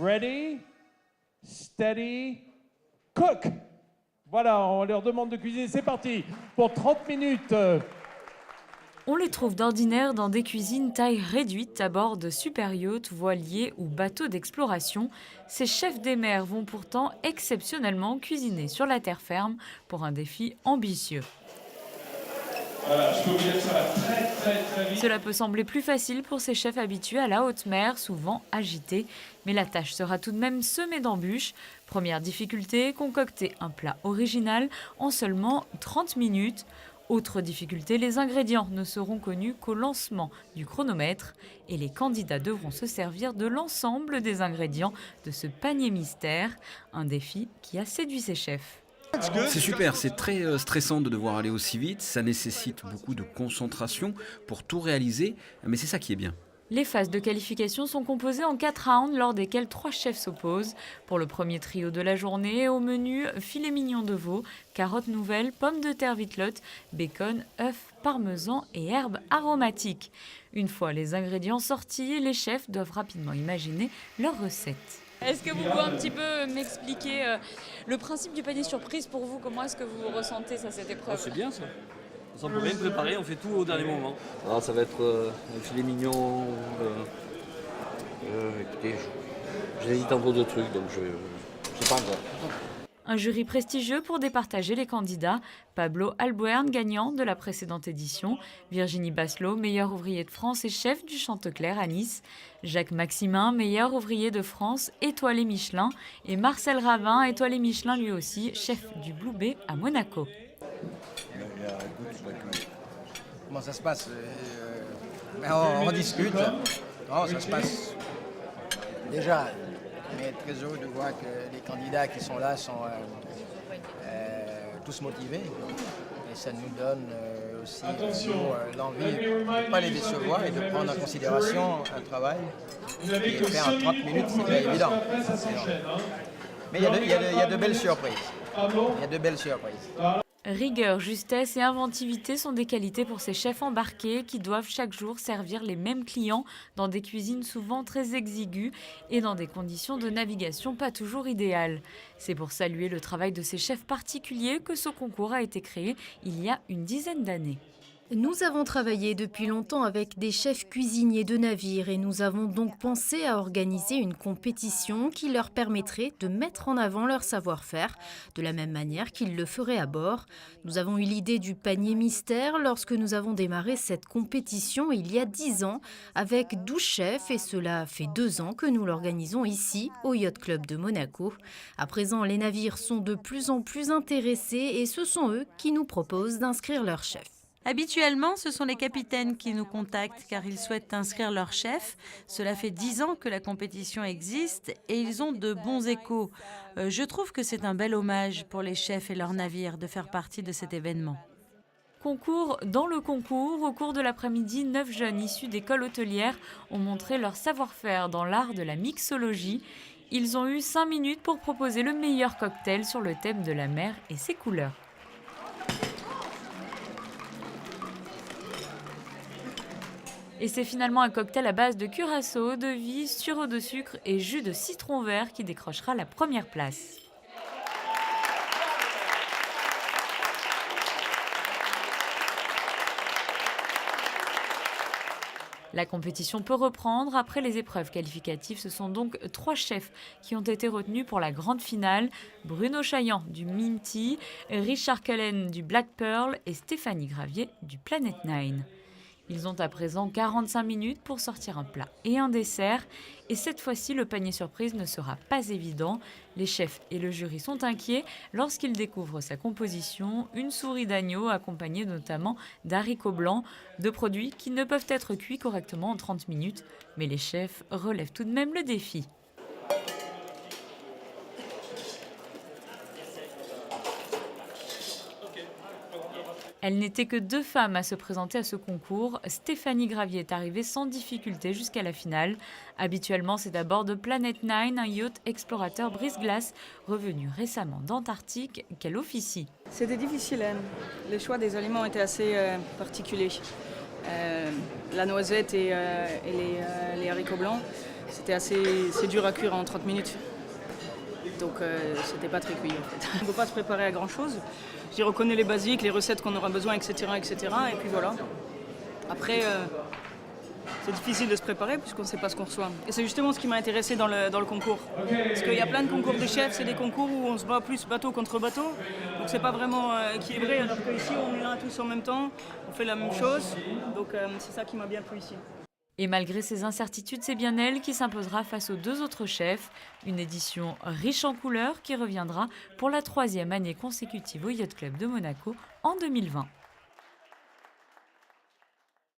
ready, steady, cook. Voilà, on leur demande de cuisiner. C'est parti pour 30 minutes. On les trouve d'ordinaire dans des cuisines taille réduite à bord de super yachts, voiliers ou bateaux d'exploration. Ces chefs des mers vont pourtant exceptionnellement cuisiner sur la terre ferme pour un défi ambitieux. Voilà, je peux vous dire que ça va très vite. Cela peut sembler plus facile pour ces chefs habitués à la haute mer, souvent agités, mais la tâche sera tout de même semée d'embûches. Première difficulté, concocter un plat original en seulement 30 minutes. Autre difficulté, les ingrédients ne seront connus qu'au lancement du chronomètre et les candidats devront se servir de l'ensemble des ingrédients de ce panier mystère, un défi qui a séduit ces chefs. C'est super, c'est très stressant de devoir aller aussi vite, ça nécessite beaucoup de concentration pour tout réaliser, mais c'est ça qui est bien. Les phases de qualification sont composées en 4 rounds lors desquels 3 chefs s'opposent. Pour le premier trio de la journée, au menu filet mignon de veau, carottes nouvelles, pommes de terre vitelottes, bacon, œufs, parmesan et herbes aromatiques. Une fois les ingrédients sortis, les chefs doivent rapidement imaginer leur recette. Est-ce que vous pouvez un petit peu m'expliquer le principe du panier surprise pour vous? Comment est-ce que vous ressentez ça, cette épreuve? C'est bien ça. On peut rien préparer, on fait tout au dernier moment. Alors ça va être un filet mignon. Écoutez, j'hésite entre deux trucs, donc je sais pas encore. Un jury prestigieux pour départager les candidats. Pablo Albuerne, gagnant de la précédente édition. Virginie Basselot, meilleur ouvrier de France et chef du Chantecler à Nice. Jacques Maximin, meilleur ouvrier de France, étoilé Michelin. Et Marcel Ravin, étoilé Michelin lui aussi, chef du Blue Bay à Monaco. Comment ça se passe? On discute. Non, ça se passe déjà. On est très heureux de voir que les candidats qui sont là sont tous motivés. Et ça nous donne aussi l'envie de ne pas les décevoir et de prendre en considération un travail qui est fait en 30 minutes, c'est pas évident. Mais il y a de belles surprises. Il y a de belles surprises. Rigueur, justesse et inventivité sont des qualités pour ces chefs embarqués qui doivent chaque jour servir les mêmes clients dans des cuisines souvent très exiguës et dans des conditions de navigation pas toujours idéales. C'est pour saluer le travail de ces chefs particuliers que ce concours a été créé il y a une dizaine d'années. Nous avons travaillé depuis longtemps avec des chefs cuisiniers de navires et nous avons donc pensé à organiser une compétition qui leur permettrait de mettre en avant leur savoir-faire de la même manière qu'ils le feraient à bord. Nous avons eu l'idée du panier mystère lorsque nous avons démarré cette compétition il y a 10 ans avec 12 chefs et cela fait 2 ans que nous l'organisons ici au Yacht Club de Monaco. À présent, les navires sont de plus en plus intéressés et ce sont eux qui nous proposent d'inscrire leurs chefs. Habituellement, ce sont les capitaines qui nous contactent car ils souhaitent inscrire leur chef. Cela fait 10 ans que la compétition existe et ils ont de bons échos. Je trouve que c'est un bel hommage pour les chefs et leurs navires de faire partie de cet événement. Concours dans le concours. Au cours de l'après-midi, 9 jeunes issus d'écoles hôtelières ont montré leur savoir-faire dans l'art de la mixologie. Ils ont eu 5 minutes pour proposer le meilleur cocktail sur le thème de la mer et ses couleurs. Et c'est finalement un cocktail à base de curaçao, d'eau vive, sirop de sucre et jus de citron vert qui décrochera la première place. La compétition peut reprendre. Après les épreuves qualificatives, ce sont donc 3 chefs qui ont été retenus pour la grande finale. Bruno Chaillan du Minty, Richard Cullen du Black Pearl et Stéphanie Gravier du Planet 9. Ils ont à présent 45 minutes pour sortir un plat et un dessert. Et cette fois-ci, le panier surprise ne sera pas évident. Les chefs et le jury sont inquiets lorsqu'ils découvrent sa composition, une souris d'agneau accompagnée notamment d'haricots blancs, de produits qui ne peuvent être cuits correctement en 30 minutes. Mais les chefs relèvent tout de même le défi. Elles n'étaient que 2 femmes à se présenter à ce concours. Stéphanie Gravier est arrivée sans difficulté jusqu'à la finale. Habituellement, c'est à bord de Planet 9, un yacht explorateur brise-glace revenu récemment d'Antarctique, qu'elle officie. C'était difficile. Le choix des aliments était assez particulier. La noisette et les haricots blancs. c'est dur à cuire en 30 minutes. Donc c'était pas très cuit en fait. On ne peut pas se préparer à grand chose. J'ai reconnu les basiques, les recettes qu'on aura besoin, etc. Et puis voilà. Après, c'est difficile de se préparer puisqu'on ne sait pas ce qu'on reçoit. Et c'est justement ce qui m'a intéressé dans le concours. Parce qu'il y a plein de concours des chefs, c'est des concours où on se bat plus bateau contre bateau. Donc c'est pas vraiment équilibré, alors qu'ici on est là tous en même temps, on fait la même chose. Donc c'est ça qui m'a bien plu ici. Et malgré ces incertitudes, c'est bien elle qui s'imposera face aux 2 autres chefs. Une édition riche en couleurs qui reviendra pour la 3e année consécutive au Yacht Club de Monaco en 2020.